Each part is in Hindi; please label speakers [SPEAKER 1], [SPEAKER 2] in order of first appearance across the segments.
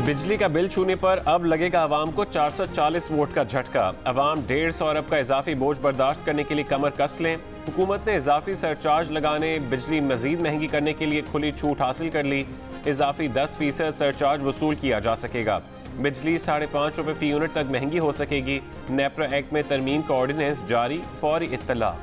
[SPEAKER 1] बिजली का बिल छूने पर अब लगेगा अवाम को 440 वोट का झटका। अवाम 150 अरब का इजाफी बोझ बर्दाश्त करने के लिए कमर कस लें। हुकूमत ने इजाफी सरचार्ज लगाने, बिजली मजीद महंगी करने के लिए खुली छूट हासिल कर ली। इजाफी 10% सरचार्ज वसूल किया जा सकेगा। बिजली 5.5 रुपये फी यूनिट तक महंगी हो सकेगी। नेपरा एक्ट में तरमीम का ऑर्डिनेंस जारी, फौरी इत्तला।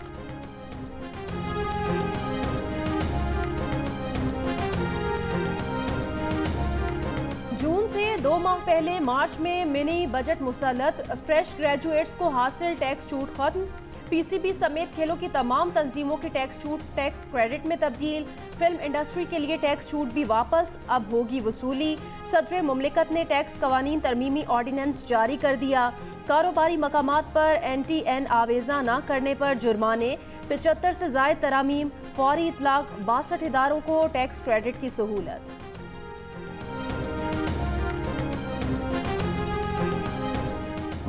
[SPEAKER 2] जून से 2 माह पहले मार्च में मिनी बजट मुसल्लत, फ्रेश ग्रेजुएट्स को हासिल टैक्स छूट खत्म। पीसीबी समेत खेलों की तमाम तंजीमों की टैक्स छूट टैक्स क्रेडिट में तब्दील। फिल्म इंडस्ट्री के लिए टैक्स छूट भी वापस, अब होगी वसूली। सदर मुमलिकत ने टैक्स कवानीन तरमीमी ऑर्डिनेंस जारी कर दिया। कारोबारी मकामात पर NTN आवेजा न करने पर जुर्माने, 75 से जायद तरामीम, फौरी इतलाक, 62 इदारों को टैक्स क्रेडिट की सहूलत।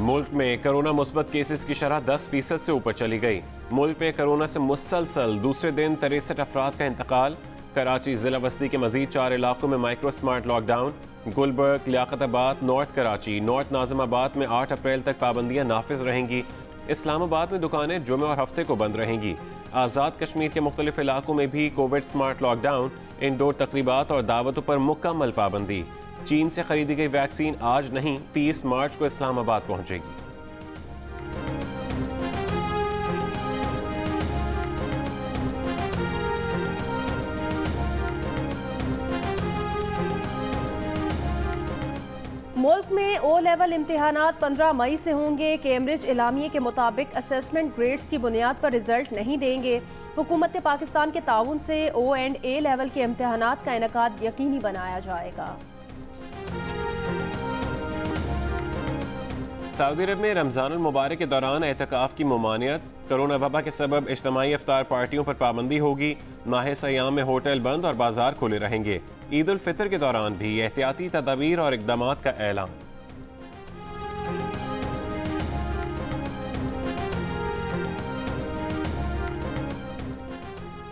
[SPEAKER 1] मुल्क में कोरोना मुस्बत केसेस की शरह 10% से ऊपर चली गई। मुल्क में कोरोना से मुसलसल दूसरे दिन 63 अफराद का इंतकाल। कराची जिला बस्ती के मजीद 4 इलाकों में micro smart lockdown. Gulberg, Liaquatabad, north Karachi, north Nazimabad में 8 अप्रैल तक पाबंदियां नाफिज रहेंगी। इस्लामाबाद में दुकानें जुमे और हफ्ते को बंद रहेंगी। आज़ाद कश्मीर के मुख्तलिफ इलाकों में भी कोविड स्मार्ट लॉकडाउन। इंडोर तकरीबात और दावतों पर मुकम्मल पाबंदी। चीन से खरीदी गई वैक्सीन आज नहीं, 30 मार्च को इस्लामाबाद पहुंचेगी।
[SPEAKER 2] मुल्क में ओ लेवल इम्तिहानात 15 मई से होंगे। कैम्ब्रिज इलामिये के मुताबिक असेसमेंट ग्रेड्स की बुनियाद पर रिजल्ट नहीं देंगे। हुकूमत पाकिस्तान के ताउन से O एंड A लेवल के इम्तिहानात का इनेकाद यकीनी बनाया जाएगा।
[SPEAKER 1] सऊदी अरब में रमज़ान मुबारक के दौरान एहतिकाफ की ममानियत। कोरोना वबा के सबब इज्तिमाई इफ्तार पार्टियों पर पाबंदी होगी। माह सयाम में होटल बंद और बाजार खुले रहेंगे। ईद उल फितर के दौरान भी एहतियाती तदाबीर और इक़दामात का ऐलान।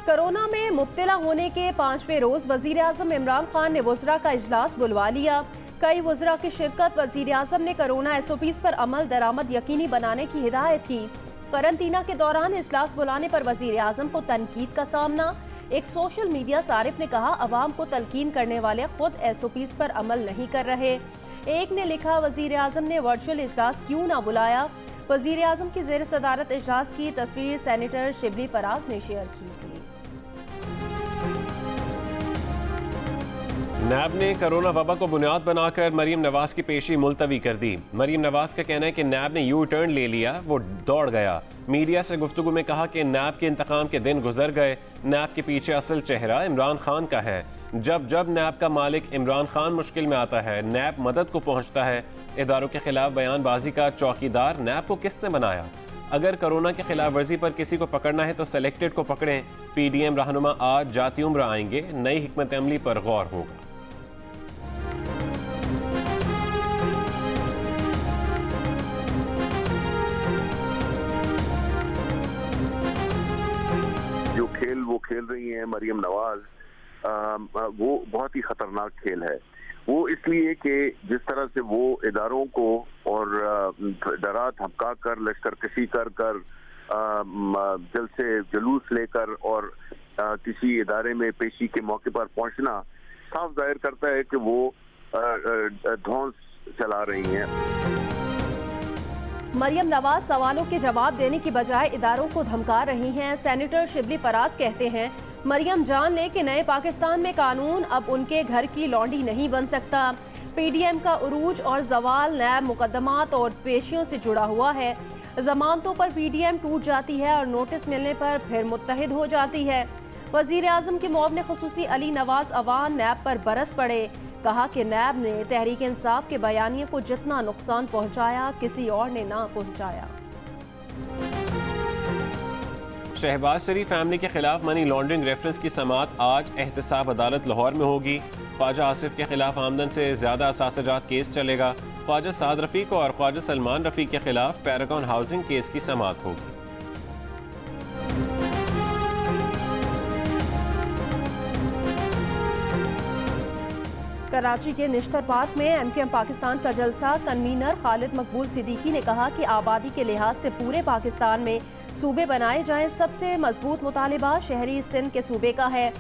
[SPEAKER 2] कोरोना में मुब्तला होने के 5वें रोज वजीर आज़म इमरान खान ने वज़रा का इजलास बुलवा लिया। कई वज़रा की शिरकत। वज़ीर आज़म ने कोरोना SOPs पर अमल दरामद यकीनी बनाने की हिदायत की। करंतना के दौरान इजलास बुलाने पर वज़ीर आज़म को तनकीद का सामना। एक सोशल मीडिया सारिफ ने कहा, अवाम को तलकीन करने वाले खुद SOPs पर अमल नहीं कर रहे। एक ने लिखा, वज़ीर आज़म ने वर्चुअल इजलास क्यों ना बुलाया। वज़ीर आज़म की ज़ेर सदारत इजलास की तस्वीर सेनेटर शिबली फराज ने शेयर की थी।
[SPEAKER 1] नैब ने कोरोना वबा को बुनियाद बनाकर मरीम नवाज की पेशी मुलतवी कर दी। मरीम नवाज का कहना है कि नैब ने यू टर्न ले लिया, वो दौड़ गया। मीडिया से गुफ्तगू में कहा कि नैब के इंतकाम के दिन गुजर गए। नैब के पीछे असल चेहरा इमरान खान का है। जब जब नैब का मालिक इमरान खान मुश्किल में आता है, नैब मदद को पहुंचता है। इदारों के खिलाफ बयानबाजी का चौकीदार नैब को किसने बनाया? अगर कोरोना के खिलाफ वर्जी पर किसी को पकड़ना है तो सेलेक्टेड को पकड़ें। PDM रहनुमा आज जाती उम्र आएंगे, नई हिकमत अमली पर गौर होगा।
[SPEAKER 3] जो खेल वो खेल रही हैं मरियम नवाज, वो बहुत ही खतरनाक खेल है। वो इसलिए कि जिस तरह से वो इदारों को और डरा धमका कर, लश्कर कशी कर कर, जलसे जुलूस लेकर और किसी इदारे में पेशी के मौके पर पहुंचना साफ जाहिर करता है कि वो ध्वंस चला रही हैं।
[SPEAKER 2] मरियम नवाज सवालों के जवाब देने की बजाय इदारों को धमका रही हैं। सेनेटर शिबली फराज कहते हैं, मरियम जान ले कि नए पाकिस्तान में कानून अब उनके घर की लौंडी नहीं बन सकता। PDM का उरूज और जवाल नैब मुकदमात और पेशियों से जुड़ा हुआ है। जमानतों पर PDM टूट जाती है और नोटिस मिलने पर फिर मुत्तहिद हो जाती है। वजीर आज़म के मुआविन खुसूसी अली नवाज अवान नैब पर बरस पड़े। कहा कि नैब ने तहरीक इंसाफ के बयानिए को जितना नुकसान पहुंचाया, किसी और ने ना पहुंचाया।
[SPEAKER 1] शहबाज शरीफ फैमिली के खिलाफ मनी लॉन्ड्रिंग रेफरेंस की समाअत आज एहतसाब अदालत लाहौर में होगी। ख्वाजा आसिफ के खिलाफ आमदन से ज्यादा असासजात केस चलेगा। ख्वाजा साद रफीक और ख्वाजा सलमान रफीक के खिलाफ पैरागॉन हाउसिंग केस की समाअत होगी।
[SPEAKER 2] कराची के निश्तर पार्क में एमक्यूएम पाकिस्तान का जलसा। कन्वीनर खालिद मकबूल सिद्दीकी ने कहा कि आबादी के लिहाज से पूरे पाकिस्तान में सूबे बनाए जाएं। सबसे मजबूत मुतालिबा शहरी सिंध के सूबे का है।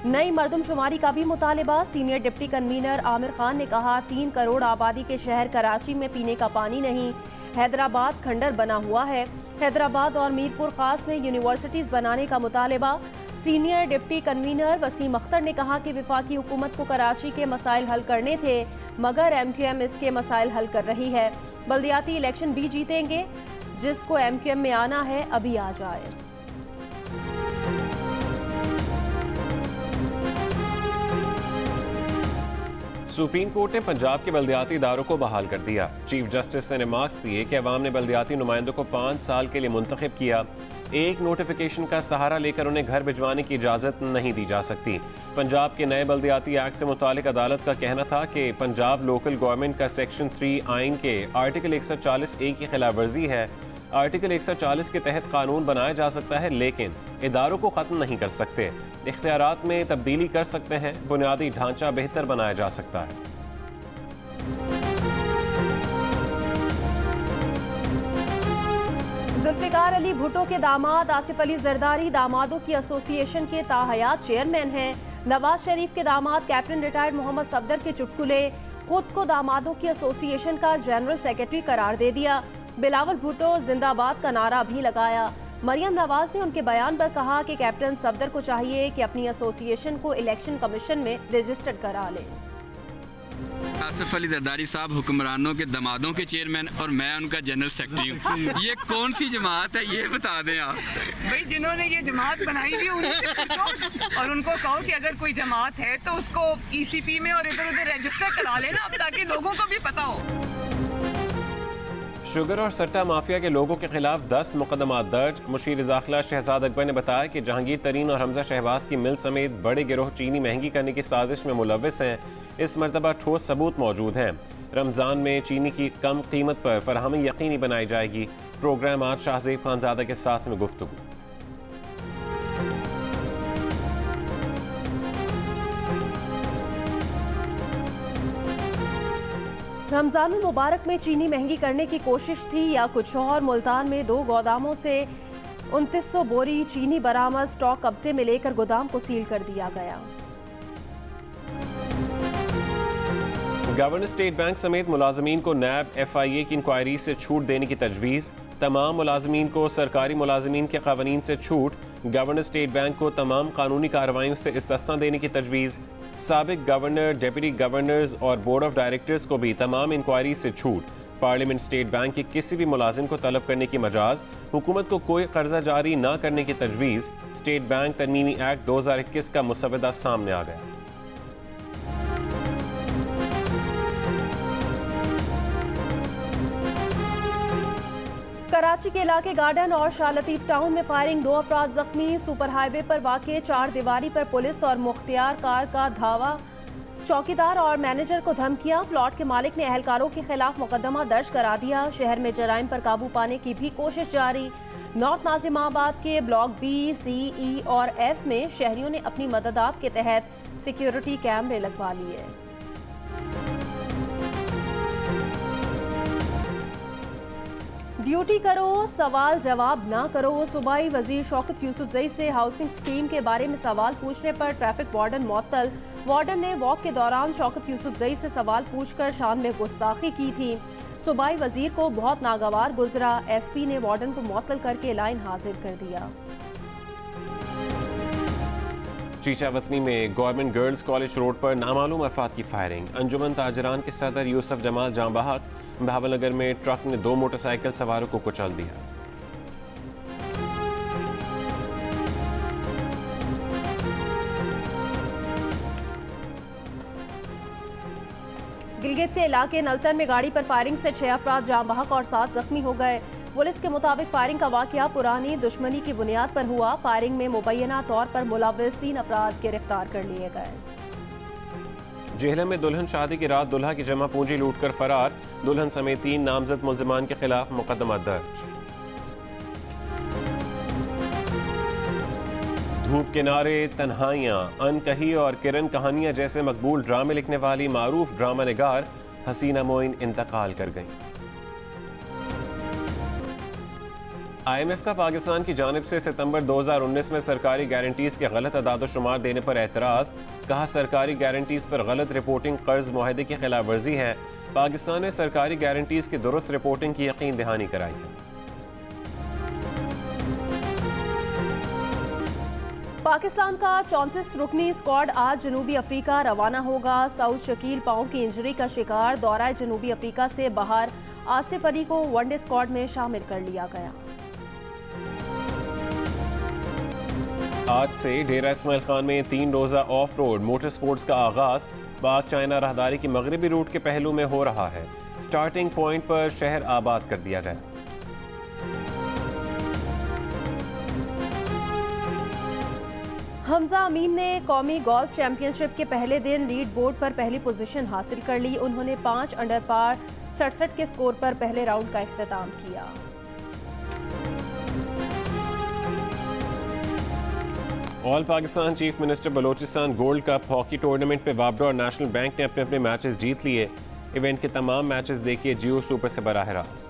[SPEAKER 2] नई मरदमशुमारी का भी मुतालिबा। Senior deputy convener Aamir Khan ने कहा 3 करोड़ आबादी के शहर कराची में पीने का पानी नहीं। हैदराबाद खंडर बना हुआ है। हैदराबाद और मीरपुर खास में यूनिवर्सिटीज बनाने का मुतालिबा। Senior deputy convener Wasim Akhtar ने कहा कि वफाकी हुकूमत को कराची के मसाइल हल करने थे, मगर एमक्यूएम इसके मसाइल हल कर रही है। बल्दियाती इलेक्शन भी जीतेंगे, जिसको एमक्यूएम में आना है अभी आ जाए।
[SPEAKER 1] सुप्रीम कोर्ट ने पंजाब के बल्दियाती इदारों को बहाल कर दिया। चीफ जस्टिस ने रिमार्क्स दिए कि अवाम ने बल्दियाती नुमाइंदों को 5 साल के लिए मुंतखब किया। एक नोटिफिकेशन का सहारा लेकर उन्हें घर भिजवाने की इजाज़त नहीं दी जा सकती। पंजाब के नए बल्दियाती एक्ट से मुतालिक अदालत का कहना था कि पंजाब लोकल गवर्नमेंट का सेक्शन 3 आइन के आर्टिकल 140A की खिलाफ वर्जी है। आर्टिकल 140 के तहत कानून बनाया जा सकता है, लेकिन इदारों को ख़त्म नहीं कर सकते। इख्तियारात में तब्दीली कर सकते हैं। बुनियादी ढांचा बेहतर बनाया जा सकता है।
[SPEAKER 2] जुल्फिकार अली भुट्टो के दामाद आसिफ अली जरदारी दामादों की एसोसिएशन के ताहयात चेयरमैन हैं। नवाज शरीफ के दामाद कैप्टन रिटायर्ड मोहम्मद सफदर के चुटकुले खुद को दामादों की एसोसिएशन का जनरल सेक्रेटरी करार दे दिया। बिलावल भुट्टो जिंदाबाद का नारा भी लगाया। मरियम नवाज ने उनके बयान पर कहा कि कैप्टन सफदर को चाहिए कि अपनी एसोसिएशन को इलेक्शन कमीशन में रजिस्टर्ड करा ले।
[SPEAKER 4] आसिफ अली जरदारी साहब हुक्मरानों के दमादों के चेयरमैन और मैं उनका जनरल सेक्रेटरी हूँ। ये कौन सी जमात है, ये बता दें आप।
[SPEAKER 5] भाई जिन्होंने ये जमात बनाई थी और उनको कहो कि अगर कोई जमात है तो उसको ECP में और इधर उधर रजिस्टर करा लेना, अब ताकि लोगों को भी पता हो।
[SPEAKER 1] शुगर और सट्टा माफिया के लोगों के खिलाफ 10 मुकदमात दर्ज। मुशीर दाखिला शहजाद अकबर ने बताया कि जहांगीर तरीन और हमजा शहबाज की मिल समेत बड़े गिरोह चीनी महंगी करने की साजिश में मुलविस हैं। इस मरतबा ठोस सबूत मौजूद हैं। रमज़ान में चीनी की कम कीमत पर फराहमी यकीनी बनाई जाएगी। प्रोग्राम आज शाहज़ेब खानज़ादा के साथ में गुफ्तगू।
[SPEAKER 2] रमजान मुबारक में चीनी महंगी करने की कोशिश थी या कुछ और। मुल्तान में 2 गोदामों से 2900 बोरी चीनी बरामद। स्टॉक कब्जे में लेकर गोदाम को सील कर दिया गया।
[SPEAKER 1] गवर्नर स्टेट बैंक समेत मुलाजमीन को नैब FIA की इंक्वायरी से छूट देने की तजवीज़। तमाम मुलाजमीन को सरकारी मुलाजमीन के कानून से छूट। गवर्नर स्टेट बैंक को तमाम कानूनी कार्रवाइयों से इस्तिस्ना देने की तजवीज़। साबिक गवर्नर, डिप्टी गवर्नर्स और बोर्ड ऑफ डायरेक्टर्स को भी तमाम इंक्वायरी से छूट। पार्लियामेंट स्टेट बैंक के किसी भी मुलाजिम को तलब करने की मजाज। हुकूमत को कोई कर्जा जारी न करने की तजवीज़। स्टेट बैंक तरमीमी एक्ट 2021 का मुसवदा सामने आ गया।
[SPEAKER 2] कराची के इलाके गार्डन और शाह लतीफ टाउन में फायरिंग, 2 अफराद जख्मी। सुपर हाईवे पर वाक़े 4 दीवारी पर पुलिस और मुख्तियार कार का धावा। चौकीदार और मैनेजर को धमकियां। प्लॉट के मालिक ने अहलकारों के खिलाफ मुकदमा दर्ज करा दिया। शहर में जराइम पर काबू पाने की भी कोशिश जारी। नॉर्थ नाजिमाबाद के ब्लॉक B, C, E और F में शहरियों ने अपनी मदद के तहत सिक्योरिटी कैमरे लगवा लिए। ड्यूटी करो, सवाल जवाब ना करो। सूबाई वजीर शौकत यूसुफजई से हाउसिंग स्कीम के बारे में सवाल पूछने पर ट्रैफिक वार्डन मुअत्तल। वार्डन ने वॉक के दौरान शौकत यूसुफजई से सवाल पूछकर शान में गुस्ताखी की थी। सूबाई वजीर को बहुत नागवार गुजरा। SP ने वार्डन को मुअत्तल करके लाइन हाजिर कर दिया।
[SPEAKER 1] चीचावतनी में गवर्नमेंट गर्ल्स कॉलेज रोड पर नामालूम अफराद की फायरिंग। अंजुमन ताजरान के सदर यूसुफ जमाल जाँ बहक। भावलनगर में ट्रक ने 2 मोटरसाइकिल सवारों को कुचल दिया।
[SPEAKER 2] गिलगित के इलाके नलतन में गाड़ी पर फायरिंग से 6 अफराद जाँ बहक और 7 जख्मी हो गए। पुलिस के मुताबिक फायरिंग का वाकया पुरानी दुश्मनी की बुनियाद पर हुआ। फायरिंग में मुबैना तौर पर मुलविस 3 अफराद गिरफ्तार कर लिए गए।
[SPEAKER 1] जेहलम में दुल्हन शादी की रात दुल्हा की जमा पूंजी लूटकर फरार। दुल्हन समेत 3 नामजद मुल्जिमान के खिलाफ मुकदमा दर्ज। धूप किनारे, तन्हाइयाँ, अनकही और किरण कहानियाँ जैसे मकबूल ड्रामे लिखने वाली मारूफ ड्रामा निगार हसीना मोइन इंतकाल कर गईं। IMF का पाकिस्तान की जानिब से सितंबर 2019 में सरकारी गारंटीज के गलत अदाद-ओ-शुमार देने पर एतराज़। कहा, सरकारी गारंटीज पर गलत रिपोर्टिंग कर्ज मुआहदे की खिलाफ वर्जी है। पाकिस्तान ने सरकारी गारंटीज की दुरुस्त रिपोर्टिंग की यकीन दहानी कराई है।
[SPEAKER 2] पाकिस्तान का 34 रुकनी स्क्वाड आज जनूबी अफ्रीका रवाना होगा। साउथ शकील पांव की इंजरी का शिकार, दौरा जनूबी अफ्रीका से बाहर। आसिफ अली को वनडे स्क्वाड में शामिल कर लिया गया।
[SPEAKER 1] आज से डेरा इस्माइल खान में 3 रोज़ा ऑफ रोड मोटर स्पोर्ट्स का आगाज। पाक चाइना राहदारी की मगरबी रूट के पहलू में हो रहा है। स्टार्टिंग पॉइंट पर शहर आबाद कर दिया गया।
[SPEAKER 2] हमजा अमीन ने कौमी गोल्फ चैंपियनशिप के पहले दिन लीड बोर्ड पर पहली पोजीशन हासिल कर ली। उन्होंने 5 अंडर पार 67 के स्कोर पर पहले राउंड का इख्तिताम किया।
[SPEAKER 1] All Pakistan chief minister Balochistan gold cup hockey tournament पे वापडा और नेशनल बैंक ने अपने अपने मैचेस जीत लिए। इवेंट के तमाम मैचेस देखिए जियो सुपर से बराह रास्त।